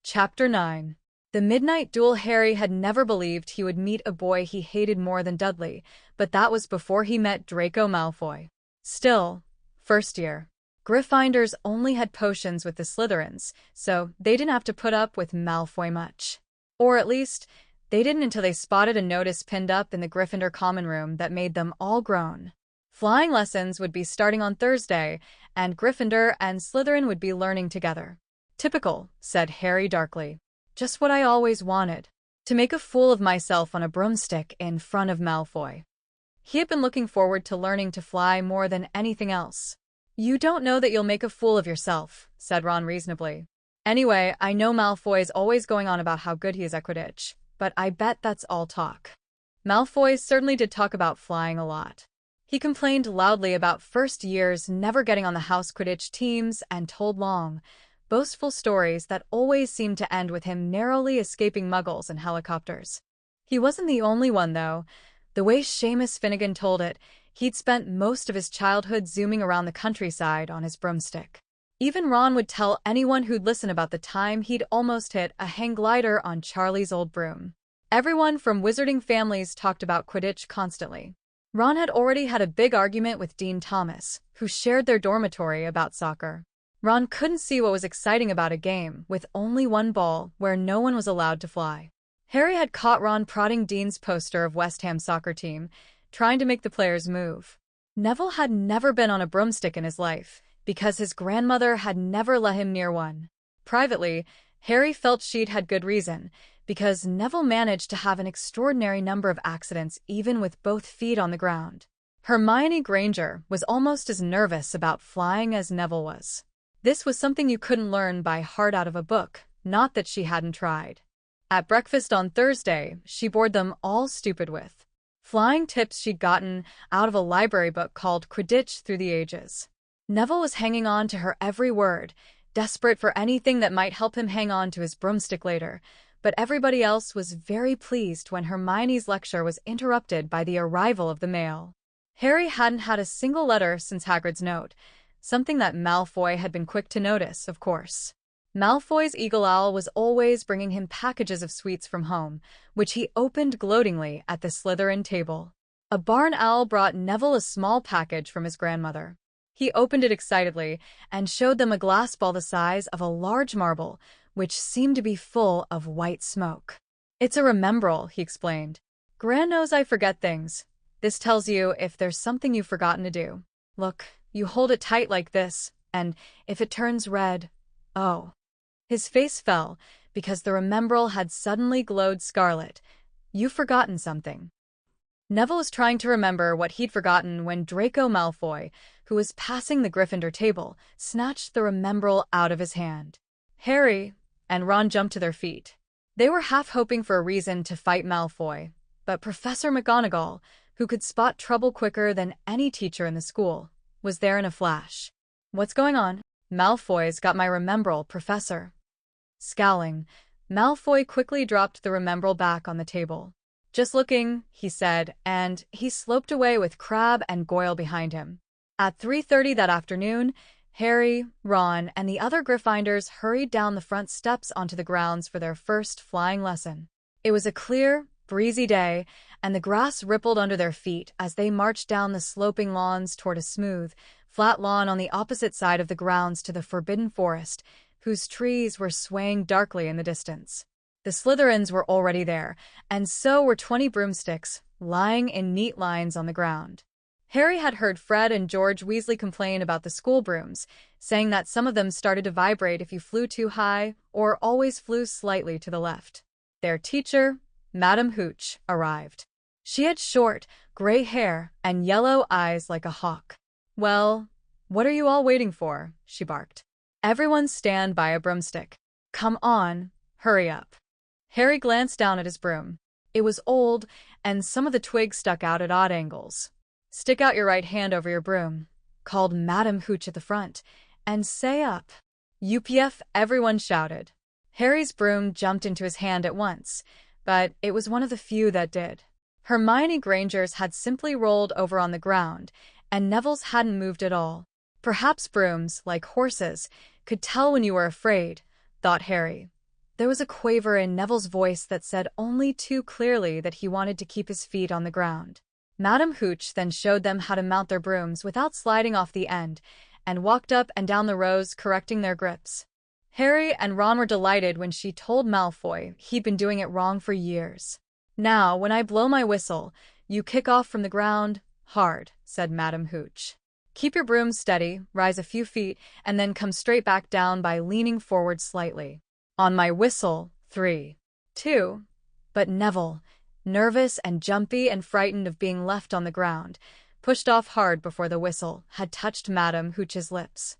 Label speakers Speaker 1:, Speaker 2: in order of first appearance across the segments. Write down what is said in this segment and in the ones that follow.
Speaker 1: Chapter 9. The Midnight Duel. Harry had never believed he would meet a boy he hated more than Dudley, but that was before he met Draco Malfoy. Still, first year. Gryffindors only had potions with the Slytherins, so they didn't have to put up with Malfoy much. Or at least, they didn't until they spotted a notice pinned up in the Gryffindor common room that made them all groan. Flying lessons would be starting on Thursday, and Gryffindor and Slytherin would be learning together. Typical, said Harry darkly. Just what I always wanted. To make a fool of myself on a broomstick in front of Malfoy. He had been looking forward to learning to fly more than anything else. You don't know that you'll make a fool of yourself, said Ron reasonably. Anyway, I know Malfoy's always going on about how good he is at Quidditch, but I bet that's all talk. Malfoy certainly did talk about flying a lot. He complained loudly about first years never getting on the house Quidditch teams and told long, boastful stories that always seemed to end with him narrowly escaping muggles and helicopters. He wasn't the only one, though. The way Seamus Finnegan told it, he'd spent most of his childhood zooming around the countryside on his broomstick. Even Ron would tell anyone who'd listen about the time he'd almost hit a hang glider on Charlie's old broom. Everyone from wizarding families talked about Quidditch constantly. Ron had already had a big argument with Dean Thomas, who shared their dormitory, about soccer. Ron couldn't see what was exciting about a game with only one ball where no one was allowed to fly. Harry had caught Ron prodding Dean's poster of West Ham's soccer team, trying to make the players move. Neville had never been on a broomstick in his life, because his grandmother had never let him near one. Privately, Harry felt she'd had good reason, because Neville managed to have an extraordinary number of accidents even with both feet on the ground. Hermione Granger was almost as nervous about flying as Neville was. This was something you couldn't learn by heart out of a book, not that she hadn't tried. At breakfast on Thursday, she bored them all stupid with flying tips she'd gotten out of a library book called Quidditch Through the Ages. Neville was hanging on to her every word, desperate for anything that might help him hang on to his broomstick later, but everybody else was very pleased when Hermione's lecture was interrupted by the arrival of the mail. Harry hadn't had a single letter since Hagrid's note, something that Malfoy had been quick to notice, of course. Malfoy's eagle owl was always bringing him packages of sweets from home, which he opened gloatingly at the Slytherin table. A barn owl brought Neville a small package from his grandmother. He opened it excitedly and showed them a glass ball the size of a large marble, which seemed to be full of white smoke. It's a remembrall, he explained. Gran knows I forget things. This tells you if there's something you've forgotten to do. Look, you hold it tight like this, and if it turns red, oh. His face fell, because the remembrall had suddenly glowed scarlet. You've forgotten something. Neville was trying to remember what he'd forgotten when Draco Malfoy, who was passing the Gryffindor table, snatched the remembrall out of his hand. Harry and Ron jumped to their feet. They were half hoping for a reason to fight Malfoy, but Professor McGonagall, who could spot trouble quicker than any teacher in the school, was there in a flash. What's going on? Malfoy's got my remembrall, Professor. Scowling, Malfoy quickly dropped the remembrall back on the table. Just looking, he said, and he sloped away with Crabbe and Goyle behind him. At 3:30 that afternoon, Harry, Ron, and the other Gryffindors hurried down the front steps onto the grounds for their first flying lesson. It was a clear, breezy day, and the grass rippled under their feet as they marched down the sloping lawns toward a smooth, flat lawn on the opposite side of the grounds to the Forbidden Forest, whose trees were swaying darkly in the distance. The Slytherins were already there, and so were 20 broomsticks, lying in neat lines on the ground. Harry had heard Fred and George Weasley complain about the school brooms, saying that some of them started to vibrate if you flew too high or always flew slightly to the left. Their teacher, Madame Hooch, arrived. She had short, gray hair and yellow eyes like a hawk. Well, what are you all waiting for? She barked. Everyone stand by a broomstick. Come on, hurry up. Harry glanced down at his broom. It was old, and some of the twigs stuck out at odd angles. Stick out your right hand over your broom, called Madame Hooch at the front, and say up. UPF, everyone shouted. Harry's broom jumped into his hand at once, but it was one of the few that did. Hermione Granger's had simply rolled over on the ground, and Neville's hadn't moved at all. Perhaps brooms, like horses, could tell when you were afraid, thought Harry. There was a quaver in Neville's voice that said only too clearly that he wanted to keep his feet on the ground. Madam Hooch then showed them how to mount their brooms without sliding off the end, and walked up and down the rows correcting their grips. Harry and Ron were delighted when she told Malfoy he'd been doing it wrong for years. "Now, when I blow my whistle, you kick off from the ground hard," said Madam Hooch. "Keep your broom steady, rise a few feet, and then come straight back down by leaning forward slightly. On my whistle, 3, 2. But Neville, nervous and jumpy and frightened of being left on the ground, pushed off hard before the whistle had touched Madam Hooch's lips.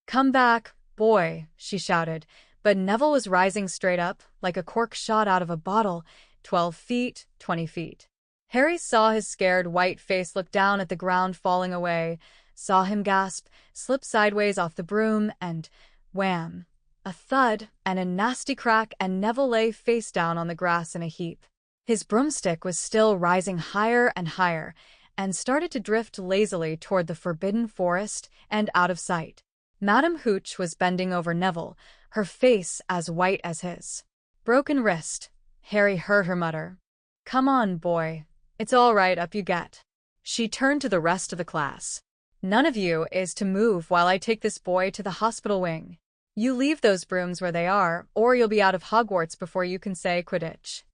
Speaker 1: "Come back, boy," she shouted, but Neville was rising straight up, like a cork shot out of a bottle, 12 feet, 20 feet. Harry saw his scared white face look down at the ground falling away, saw him gasp, slip sideways off the broom, and wham! A thud and a nasty crack, and Neville lay face down on the grass in a heap. His broomstick was still rising higher and higher, and started to drift lazily toward the forbidden forest and out of sight. Madam Hooch was bending over Neville, her face as white as his. "Broken wrist," Harry heard her mutter. "Come on, boy. It's all right, up you get." She turned to the rest of the class. "None of you is to move while I take this boy to the hospital wing. You leave those brooms where they are, or you'll be out of Hogwarts before you can say Quidditch.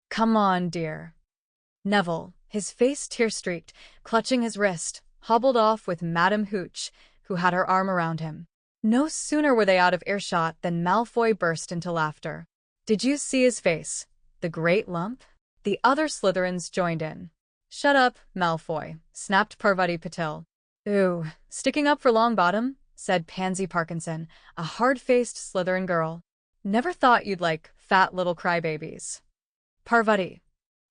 Speaker 1: Come on, dear." Neville, his face tear-streaked, clutching his wrist, hobbled off with Madam Hooch, who had her arm around him. No sooner were they out of earshot than Malfoy burst into laughter. "Did you see his face? The great lump?" The other Slytherins joined in. "Shut up, Malfoy," snapped Parvati Patil. "Ooh, sticking up for Longbottom?" said Pansy Parkinson, a hard-faced Slytherin girl. "Never thought you'd like fat little crybabies." "Parvati."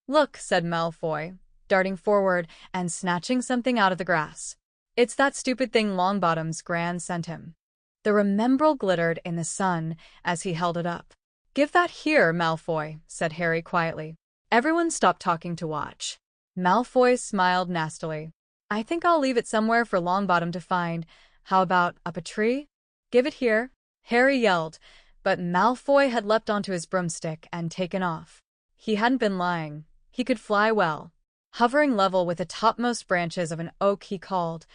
Speaker 1: "Look," said Malfoy, darting forward and snatching something out of the grass. "It's that stupid thing Longbottom's Gran sent him." The remembrall glittered in the sun as he held it up. "Give that here, Malfoy," said Harry quietly. Everyone stopped talking to watch. Malfoy smiled nastily. "I think I'll leave it somewhere for Longbottom to find. How about up a tree?" "Give it here," Harry yelled, but Malfoy had leapt onto his broomstick and taken off. He hadn't been lying. He could fly well. Hovering level with the topmost branches of an oak, he called,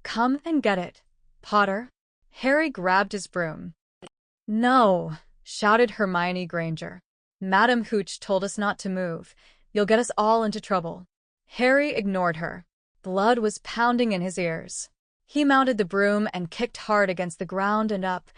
Speaker 1: "Come and get it, Potter." Harry grabbed his broom. "No," shouted Hermione Granger. "Madam Hooch told us not to move. You'll get us all into trouble." Harry ignored her. Blood was pounding in his ears. He mounted the broom and kicked hard against the ground, and up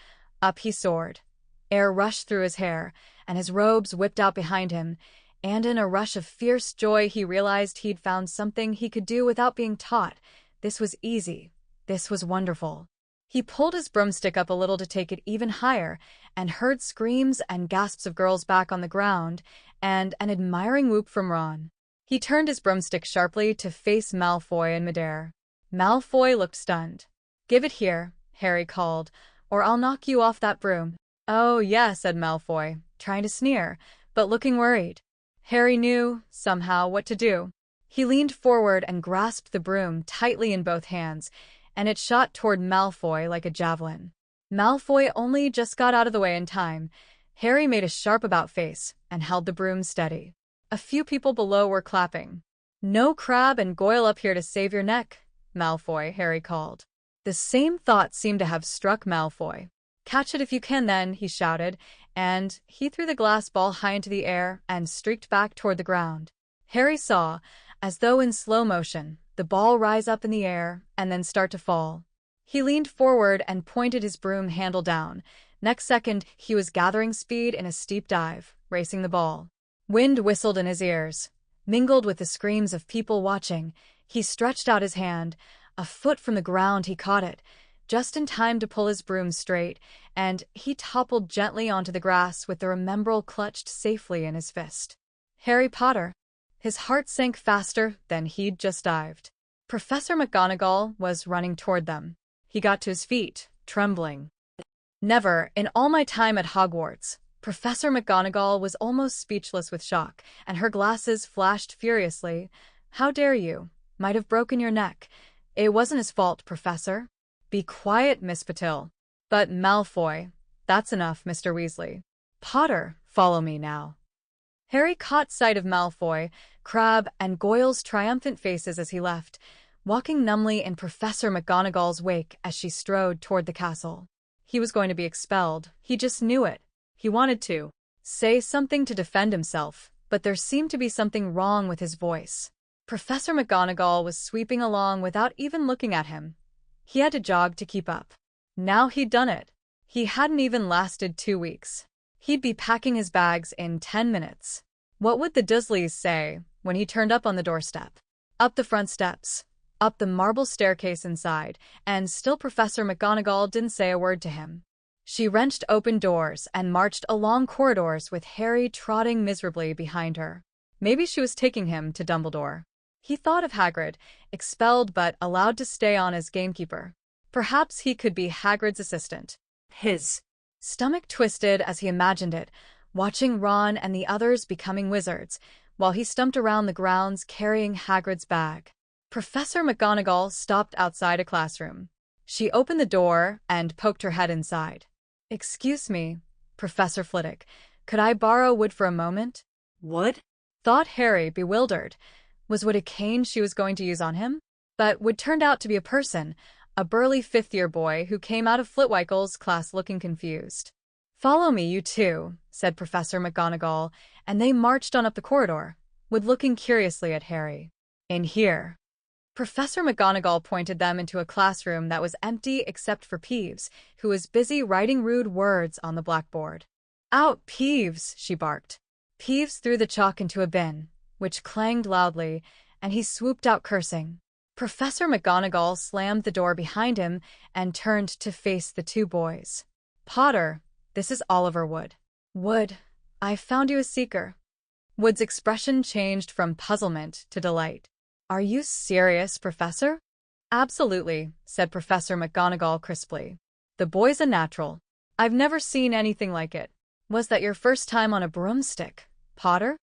Speaker 1: he soared. Air rushed through his hair, and his robes whipped out behind him, and in a rush of fierce joy he realized he'd found something he could do without being taught. This was easy. This was wonderful. He pulled his broomstick up a little to take it even higher, and heard screams and gasps of girls back on the ground, and an admiring whoop from Ron. He turned his broomstick sharply to face Malfoy in midair. Malfoy looked stunned. "Give it here," Harry called, "or I'll knock you off that broom." "Oh, yeah," said Malfoy, trying to sneer, but looking worried. Harry knew, somehow, what to do. He leaned forward and grasped the broom tightly in both hands, and it shot toward Malfoy like a javelin. Malfoy only just got out of the way in time. Harry made a sharp about-face and held the broom steady. A few people below were clapping. "No Crab and Goyle up here to save your neck, Malfoy," Harry called. The same thought seemed to have struck Malfoy. "Catch it if you can, then," he shouted, and he threw the glass ball high into the air and streaked back toward the ground. Harry saw, as though in slow motion, the ball rise up in the air and then start to fall. He leaned forward and pointed his broom handle down. Next second, he was gathering speed in a steep dive, racing the ball. Wind whistled in his ears. Mingled with the screams of people watching, he stretched out his hand. A foot from the ground he caught it, just in time to pull his broom straight, and he toppled gently onto the grass with the remembrall clutched safely in his fist. Harry Potter. His heart sank faster than he'd just dived. Professor McGonagall was running toward them. He got to his feet, trembling. Never, in all my time at Hogwarts, Professor McGonagall was almost speechless with shock, and her glasses flashed furiously. "How dare you? Might have broken your neck. It wasn't his fault, Professor." "Be quiet, Miss Patil." "But Malfoy." "That's enough, Mr. Weasley." Potter, follow me now. Harry caught sight of Malfoy, Crabbe, and Goyle's triumphant faces as he left, walking numbly in Professor McGonagall's wake as she strode toward the castle. He was going to be expelled. He just knew it. He wanted to say something to defend himself, but there seemed to be something wrong with his voice. Professor McGonagall was sweeping along without even looking at him. He had to jog to keep up. Now he'd done it. He hadn't even lasted 2 weeks. He'd be packing his bags in 10 minutes. What would the Dursleys say when he turned up on the doorstep? Up the front steps, up the marble staircase inside, and still Professor McGonagall didn't say a word to him. She wrenched open doors and marched along corridors with Harry trotting miserably behind her. Maybe she was taking him to Dumbledore. He thought of Hagrid, expelled but allowed to stay on as gamekeeper. Perhaps he could be Hagrid's assistant. His stomach twisted as he imagined it, watching Ron and the others becoming wizards, while he stumped around the grounds carrying Hagrid's bag. Professor McGonagall stopped outside a classroom. She opened the door and poked her head inside. "Excuse me, Professor Flitwick, could I borrow wood for a moment?" "Wood?" thought Harry, bewildered. Was wood a cane she was going to use on him? But wood turned out to be a person, a burly fifth-year boy who came out of Flitwick's class looking confused. "Follow me, you two," said Professor McGonagall, and they marched on up the corridor, Wood looking curiously at Harry. "In here." Professor McGonagall pointed them into a classroom that was empty except for Peeves, who was busy writing rude words on the blackboard. "Out, Peeves!" she barked. Peeves threw the chalk into a bin, which clanged loudly, and he swooped out cursing. Professor McGonagall slammed the door behind him and turned to face the two boys. "Potter, this is Oliver Wood." "Wood, I found you a seeker." Wood's expression changed from puzzlement to delight. "Are you serious, Professor?" "Absolutely," said Professor McGonagall crisply. "The boy's a natural. I've never seen anything like it. Was that your first time on a broomstick, Potter?"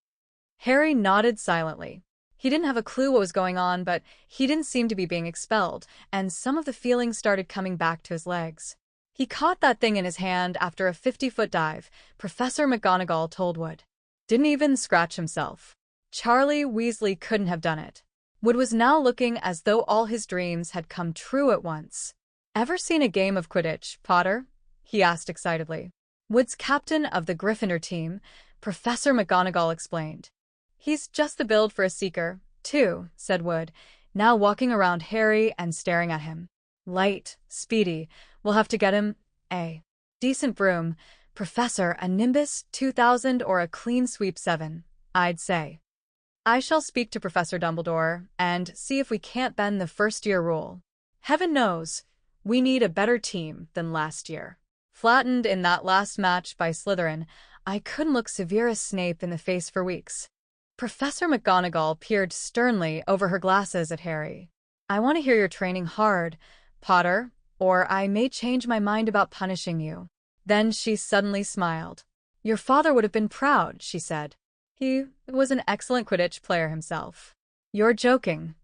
Speaker 1: Harry nodded silently. He didn't have a clue what was going on, but he didn't seem to be being expelled, and some of the feelings started coming back to his legs. "He caught that thing in his hand after a 50-foot dive," Professor McGonagall told Wood. "Didn't even scratch himself. Charlie Weasley couldn't have done it." Wood was now looking as though all his dreams had come true at once. "Ever seen a game of Quidditch, Potter?" he asked excitedly. Wood's captain of the Gryffindor team, Professor McGonagall explained. "He's just the build for a seeker, too," said Wood, now walking around Harry and staring at him. "Light, speedy, we'll have to get him a decent broom. Professor, a Nimbus 2000 or a clean sweep 7, I'd say. I shall speak to Professor Dumbledore and see if we can't bend the first-year rule. Heaven knows, we need a better team than last year. Flattened in that last match by Slytherin, I couldn't look Severus Snape in the face for weeks." Professor McGonagall peered sternly over her glasses at Harry. "I want to hear you're training hard, Potter, or I may change my mind about punishing you." Then she suddenly smiled. "Your father would have been proud," she said. "He was an excellent Quidditch player himself." "You're joking."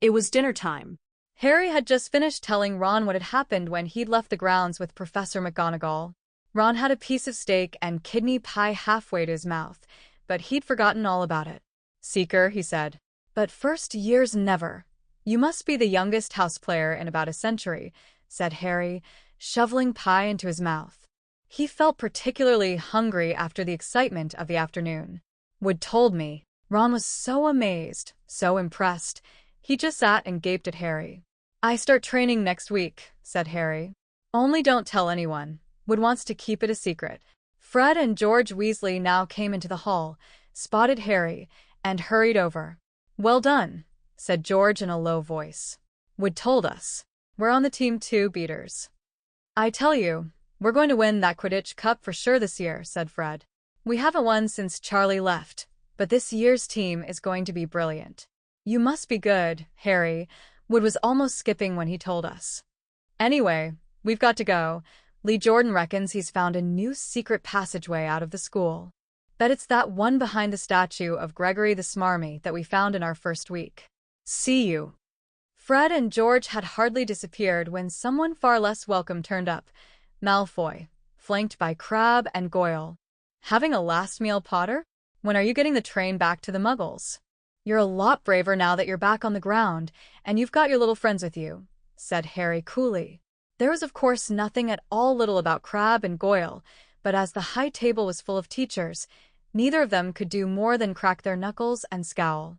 Speaker 1: It was dinner time. Harry had just finished telling Ron what had happened when he'd left the grounds with Professor McGonagall. Ron had a piece of steak and kidney pie halfway to his mouth, but he'd forgotten all about it. "Seeker," he said. "But first years never. You must be the youngest house player in about a century," said Harry, shoveling pie into his mouth. He felt particularly hungry after the excitement of the afternoon. "Wood told me." Ron was so amazed, so impressed. He just sat and gaped at Harry. "I start training next week," said Harry. "Only don't tell anyone. Wood wants to keep it a secret." Fred and George Weasley now came into the hall, spotted Harry, and hurried over. "Well done," said George in a low voice. "Wood told us. We're on the team too, beaters." "I tell you, we're going to win that Quidditch Cup for sure this year," said Fred. "We haven't won since Charlie left, but this year's team is going to be brilliant." "You must be good, Harry." Wood was almost skipping when he told us. "Anyway, we've got to go. Lee Jordan reckons he's found a new secret passageway out of the school. Bet it's that one behind the statue of Gregory the Smarmy that we found in our first week. See you." Fred and George had hardly disappeared when someone far less welcome turned up. Malfoy, flanked by Crabbe and Goyle. Having a last meal, Potter? When are you getting the train back to the Muggles? You're a lot braver now that you're back on the ground, and you've got your little friends with you, said Harry coolly. There was of course nothing at all little about Crabbe and Goyle, but as the high table was full of teachers, neither of them could do more than crack their knuckles and scowl.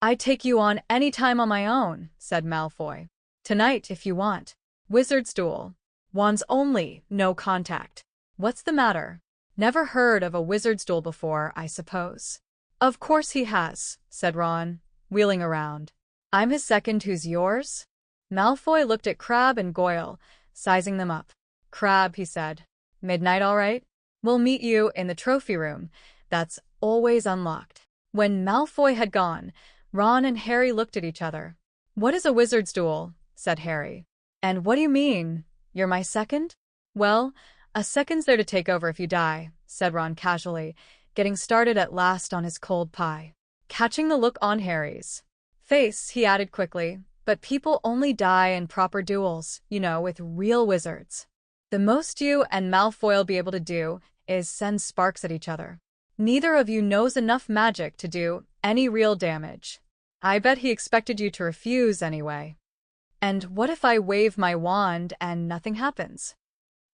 Speaker 1: "I'd take you on any time on my own," said Malfoy. "Tonight, if you want. Wizard's duel. Wands only, no contact. What's the matter? Never heard of a wizard's duel before, I suppose." "Of course he has," said Ron, wheeling around. "I'm his second, who's yours?" Malfoy looked at Crabbe and Goyle, sizing them up. "Crabbe," he said. "Midnight all right? We'll meet you in the trophy room. That's always unlocked." When Malfoy had gone, Ron and Harry looked at each other. "What is a wizard's duel?" said Harry. "And what do you mean? You're my second?" "Well, a second's there to take over if you die," said Ron casually, getting started at last on his cold pie. Catching the look on Harry's face, he added quickly, "But people only die in proper duels, you know, with real wizards. The most you and Malfoy'll be able to do is send sparks at each other. Neither of you knows enough magic to do any real damage. I bet he expected you to refuse anyway." "And what if I wave my wand and nothing happens?"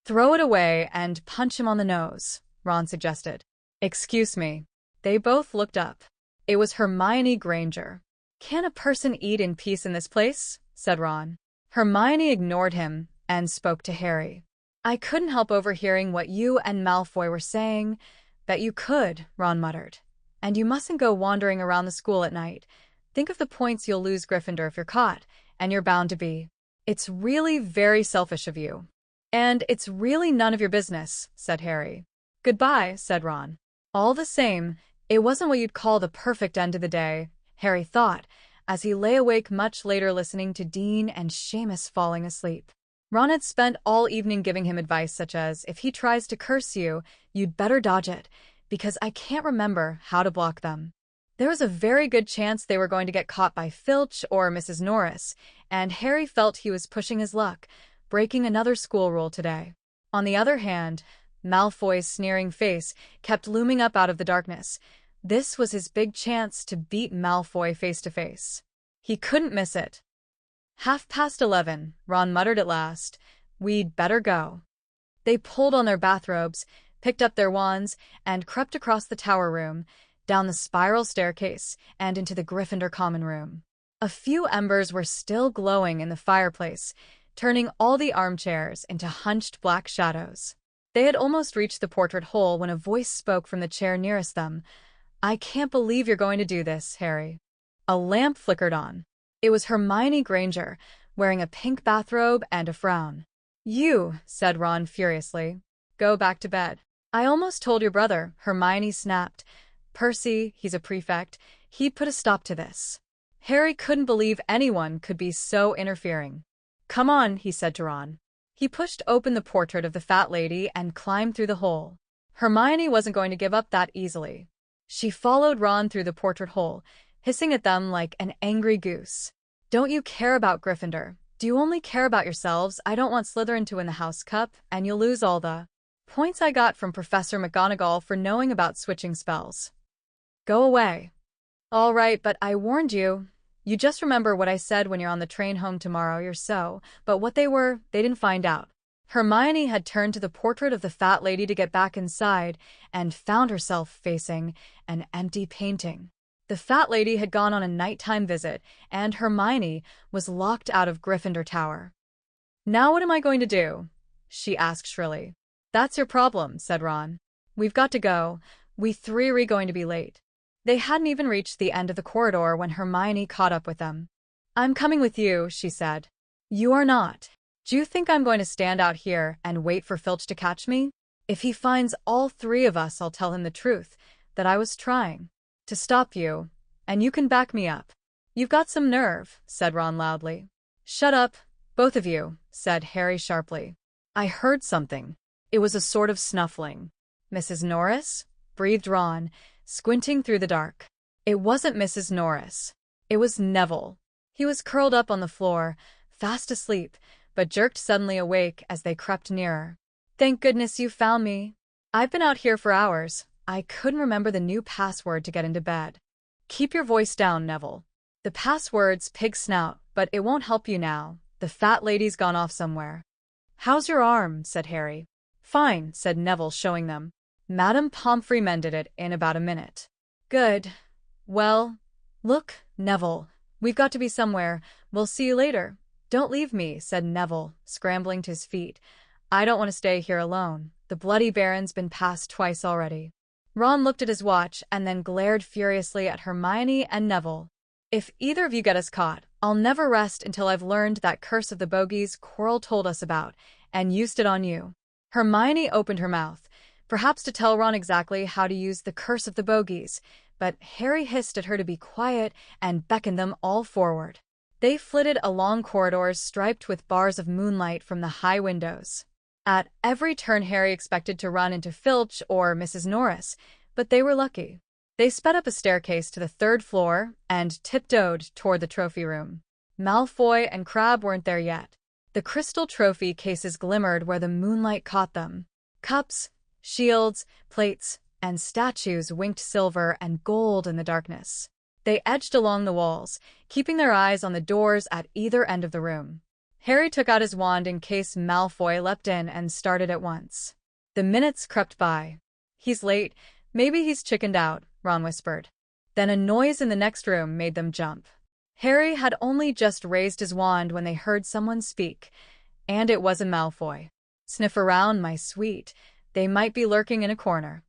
Speaker 1: "Throw it away and punch him on the nose," Ron suggested. "Excuse me." They both looked up. It was Hermione Granger. "Can a person eat in peace in this place?" said Ron. Hermione ignored him and spoke to Harry. "I couldn't help overhearing what you and Malfoy were saying." "Bet you could," Ron muttered. "And you mustn't go wandering around the school at night. Think of the points you'll lose, Gryffindor, if you're caught, and you're bound to be. It's really very selfish of you." "And it's really none of your business," said Harry. "Goodbye," said Ron. All the same, it wasn't what you'd call the perfect end to the day, Harry thought, as he lay awake much later listening to Dean and Seamus falling asleep. Ron had spent all evening giving him advice such as, "If he tries to curse you, you'd better dodge it, because I can't remember how to block them." There was a very good chance they were going to get caught by Filch or Mrs. Norris, and Harry felt he was pushing his luck, breaking another school rule today. On the other hand, Malfoy's sneering face kept looming up out of the darkness. This was his big chance to beat Malfoy face to face. He couldn't miss it. 11:30, Ron muttered at last. "We'd better go." They pulled on their bathrobes, picked up their wands, and crept across the tower room, down the spiral staircase, and into the Gryffindor common room. A few embers were still glowing in the fireplace, turning all the armchairs into hunched black shadows. They had almost reached the portrait hole when a voice spoke from the chair nearest them. "I can't believe you're going to do this, Harry." A lamp flickered on. It was Hermione Granger, wearing a pink bathrobe and a frown. "You," said Ron furiously. "Go back to bed." "I almost told your brother," Hermione snapped. "Percy, he's a prefect. He'd put a stop to this." Harry couldn't believe anyone could be so interfering. "Come on," he said to Ron. He pushed open the portrait of the fat lady and climbed through the hole. Hermione wasn't going to give up that easily. She followed Ron through the portrait hole, hissing at them like an angry goose. "Don't you care about Gryffindor? Do you only care about yourselves? I don't want Slytherin to win the House Cup, and you'll lose all the points I got from Professor McGonagall for knowing about switching spells. Go away." "All right, but I warned you. You just remember what I said when you're on the train home tomorrow, but what they were, they didn't find out." Hermione had turned to the portrait of the fat lady to get back inside and found herself facing an empty painting. The fat lady had gone on a nighttime visit, and Hermione was locked out of Gryffindor Tower. "Now what am I going to do?" she asked shrilly. "That's your problem," said Ron. "We've got to go. We three are going to be late." They hadn't even reached the end of the corridor when Hermione caught up with them. "I'm coming with you," she said. "You are not. Do you think I'm going to stand out here and wait for Filch to catch me? If he finds all three of us, I'll tell him the truth, that I was trying to stop you, and you can back me up." "You've got some nerve," said Ron loudly. "Shut up, both of you," said Harry sharply. "I heard something." It was a sort of snuffling. "Mrs. Norris?" breathed Ron, squinting through the dark. It wasn't Mrs. Norris. It was Neville. He was curled up on the floor, fast asleep, but jerked suddenly awake as they crept nearer. "Thank goodness you found me." I've been out here for hours. I couldn't remember the new password to get into bed. Keep your voice down, Neville. The password's pig snout, but it won't help you now. The fat lady's gone off somewhere. How's your arm? Said Harry. Fine, said Neville, showing them. Madame Pomfrey mended it in about a minute. Good. Well, look, Neville. We've got to be somewhere. We'll see you later. Don't leave me, said Neville, scrambling to his feet. I don't want to stay here alone. The Bloody Baron's been passed twice already. Ron looked at his watch and then glared furiously at Hermione and Neville. If either of you get us caught, I'll never rest until I've learned that curse of the bogies Quirrell told us about and used it on you. Hermione opened her mouth, perhaps to tell Ron exactly how to use the curse of the bogies, but Harry hissed at her to be quiet and beckoned them all forward. They flitted along corridors striped with bars of moonlight from the high windows. At every turn Harry expected to run into Filch or Mrs. Norris, but they were lucky. They sped up a staircase to the 3rd floor and tiptoed toward the trophy room. Malfoy and Crabbe weren't there yet. The crystal trophy cases glimmered where the moonlight caught them. Cups, shields, plates, and statues winked silver and gold in the darkness. They edged along the walls, keeping their eyes on the doors at either end of the room. Harry took out his wand in case Malfoy leapt in and started at once. The minutes crept by. He's late. Maybe he's chickened out, Ron whispered. Then a noise in the next room made them jump. Harry had only just raised his wand when they heard someone speak, and it wasn't Malfoy. Sniff around, my sweet. They might be lurking in a corner.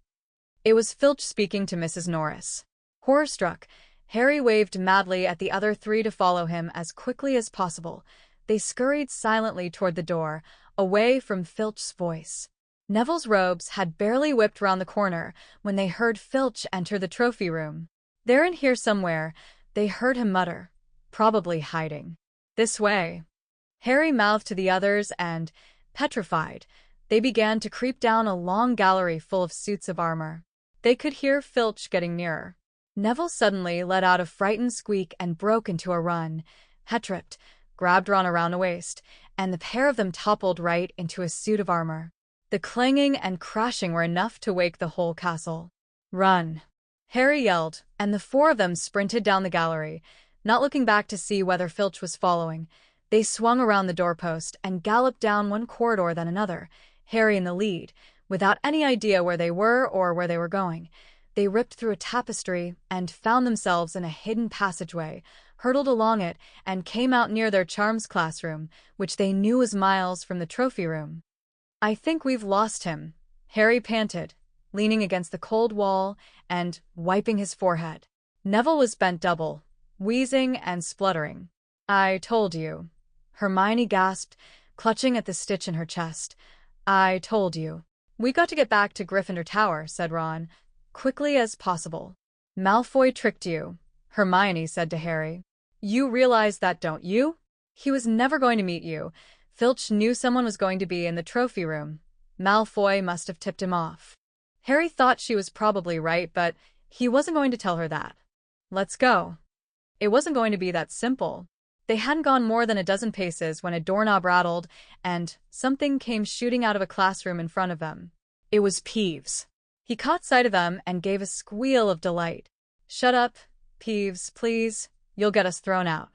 Speaker 1: It was Filch speaking to Mrs. Norris. Horror-struck, Harry waved madly at the other 3 to follow him as quickly as possible. They scurried silently toward the door, away from Filch's voice. Neville's robes had barely whipped round the corner when they heard Filch enter the trophy room. They're in here somewhere, they heard him mutter. Probably hiding. This way. Harry mouthed to the others and, petrified, they began to creep down a long gallery full of suits of armor. They could hear Filch getting nearer. Neville suddenly let out a frightened squeak and broke into a run. Had tripped, grabbed Ron around the waist, and the pair of them toppled right into a suit of armor. The clanging and crashing were enough to wake the whole castle. Run! Harry yelled, and the 4 of them sprinted down the gallery, not looking back to see whether Filch was following. They swung around the doorpost and galloped down one corridor then another, Harry in the lead, without any idea where they were or where they were going. They ripped through a tapestry and found themselves in a hidden passageway, hurtled along it, and came out near their charms classroom, which they knew was miles from the trophy room. I think we've lost him, Harry panted, leaning against the cold wall and wiping his forehead. Neville was bent double, wheezing and spluttering. I told you. Hermione gasped, clutching at the stitch in her chest. I told you. We got to get back to Gryffindor Tower, said Ron, quickly as possible. Malfoy tricked you, Hermione said to Harry. You realize that, don't you? He was never going to meet you. Filch knew someone was going to be in the trophy room. Malfoy must have tipped him off. Harry thought she was probably right, but he wasn't going to tell her that. Let's go. It wasn't going to be that simple. They hadn't gone more than a dozen paces when a doorknob rattled, and something came shooting out of a classroom in front of them. It was Peeves. He caught sight of them and gave a squeal of delight. Shut up, Peeves, please. You'll get us thrown out.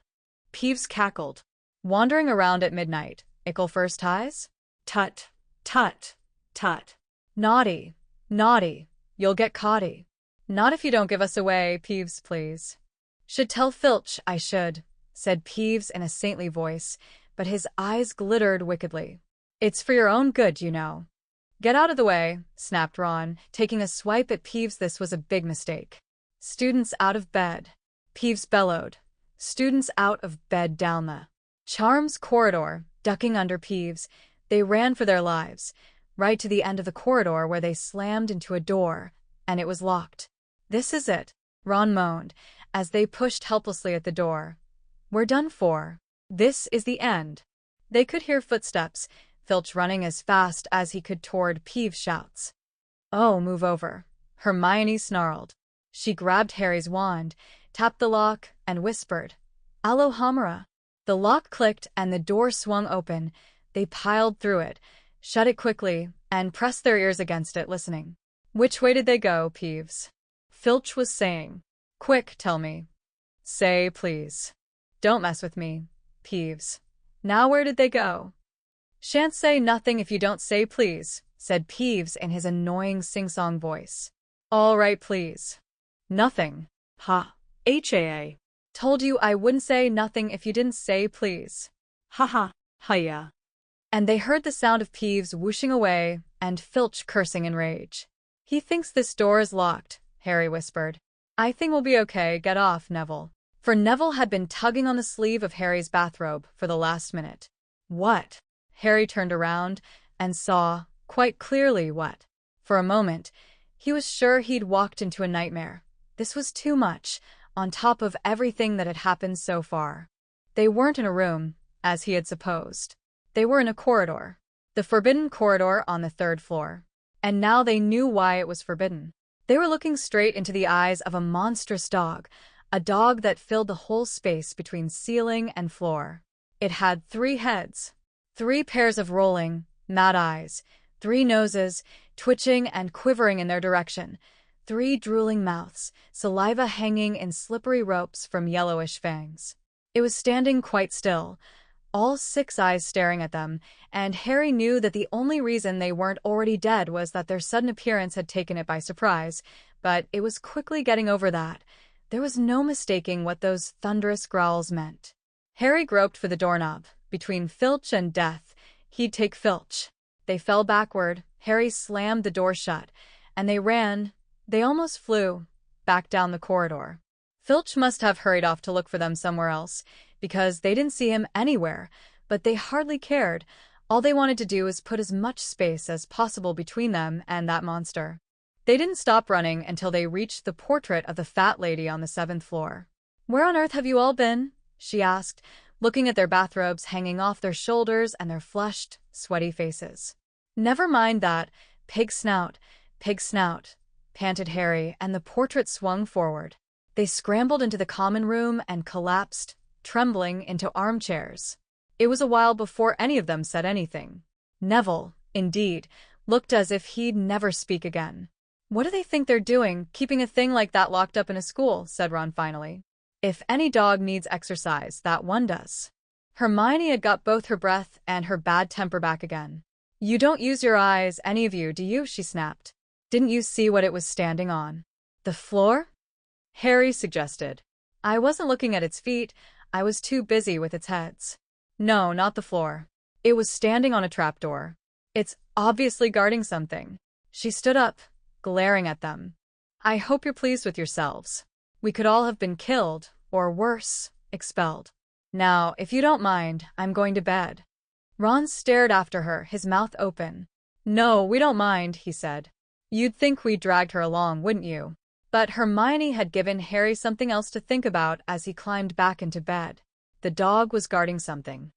Speaker 1: Peeves cackled. Wandering around at midnight, ickle first ties? Tut, tut, tut. Naughty, naughty, you'll get caughty. Not if you don't give us away, Peeves, please. Should tell Filch I should, said Peeves in a saintly voice, but his eyes glittered wickedly. It's for your own good, you know. Get out of the way, snapped Ron, taking a swipe at Peeves. This was a big mistake. Students out of bed. Peeves bellowed. Students out of bed down the charms corridor, ducking under Peeves. They ran for their lives, right to the end of the corridor where they slammed into a door, and it was locked. This is it, Ron moaned, as they pushed helplessly at the door. We're done for. This is the end. They could hear footsteps, Filch running as fast as he could toward Peeves' shouts. Oh, move over, Hermione snarled. She grabbed Harry's wand, tapped the lock, and whispered, Alohomora. The lock clicked and the door swung open. They piled through it, shut it quickly, and pressed their ears against it, listening. Which way did they go, Peeves? Filch was saying. Quick, tell me. Say, please. Don't mess with me, Peeves. Now where did they go? Shan't say nothing if you don't say please, said Peeves in his annoying sing-song voice. All right, please. Nothing. Ha. HAA. Told you I wouldn't say nothing if you didn't say please. Ha ha. Hiya. And they heard the sound of Peeves whooshing away and Filch cursing in rage. He thinks this door is locked, Harry whispered. I think we'll be okay, get off, Neville. For Neville had been tugging on the sleeve of Harry's bathrobe for the last minute. What? Harry turned around and saw, quite clearly, what. For a moment, he was sure he'd walked into a nightmare. This was too much, on top of everything that had happened so far. They weren't in a room, as he had supposed. They were in a corridor. The forbidden corridor on the 3rd floor. And now they knew why it was forbidden. They were looking straight into the eyes of a monstrous dog, a dog that filled the whole space between ceiling and floor. It had 3 heads, 3 pairs of rolling, mad eyes, 3 noses, twitching and quivering in their direction, 3 drooling mouths, saliva hanging in slippery ropes from yellowish fangs. It was standing quite still, all 6 eyes staring at them, and Harry knew that the only reason they weren't already dead was that their sudden appearance had taken it by surprise, but it was quickly getting over that. There was no mistaking what those thunderous growls meant. Harry groped for the doorknob. Between Filch and death, he'd take Filch. They fell backward, Harry slammed the door shut, and they ran, they almost flew, back down the corridor. Filch must have hurried off to look for them somewhere else, because they didn't see him anywhere, but they hardly cared. All they wanted to do was put as much space as possible between them and that monster. They didn't stop running until they reached the portrait of the fat lady on the 7th floor. Where on earth have you all been? She asked, looking at their bathrobes hanging off their shoulders and their flushed, sweaty faces. Never mind that. Pig snout, panted Harry, and the portrait swung forward. They scrambled into the common room and collapsed, trembling, into armchairs. It was a while before any of them said anything. Neville, indeed, looked as if he'd never speak again. What do they think they're doing, keeping a thing like that locked up in a school? Said Ron finally. If any dog needs exercise, that one does. Hermione had got both her breath and her bad temper back again. You don't use your eyes, any of you, do you? She snapped. Didn't you see what it was standing on? The floor? Harry suggested. I wasn't looking at its feet, I was too busy with its heads. No, not the floor. It was standing on a trapdoor. It's obviously guarding something. She stood up, glaring at them. I hope you're pleased with yourselves. We could all have been killed, or worse, expelled. Now, if you don't mind, I'm going to bed. Ron stared after her, his mouth open. No, we don't mind, he said. You'd think we dragged her along, wouldn't you? But Hermione had given Harry something else to think about as he climbed back into bed. The dog was guarding something.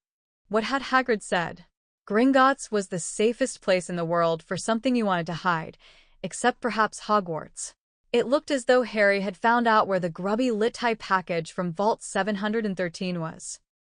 Speaker 1: What had Hagrid said? Gringotts was the safest place in the world for something you wanted to hide, except perhaps Hogwarts. It looked as though Harry had found out where the grubby lit-tie package from Vault 713 was.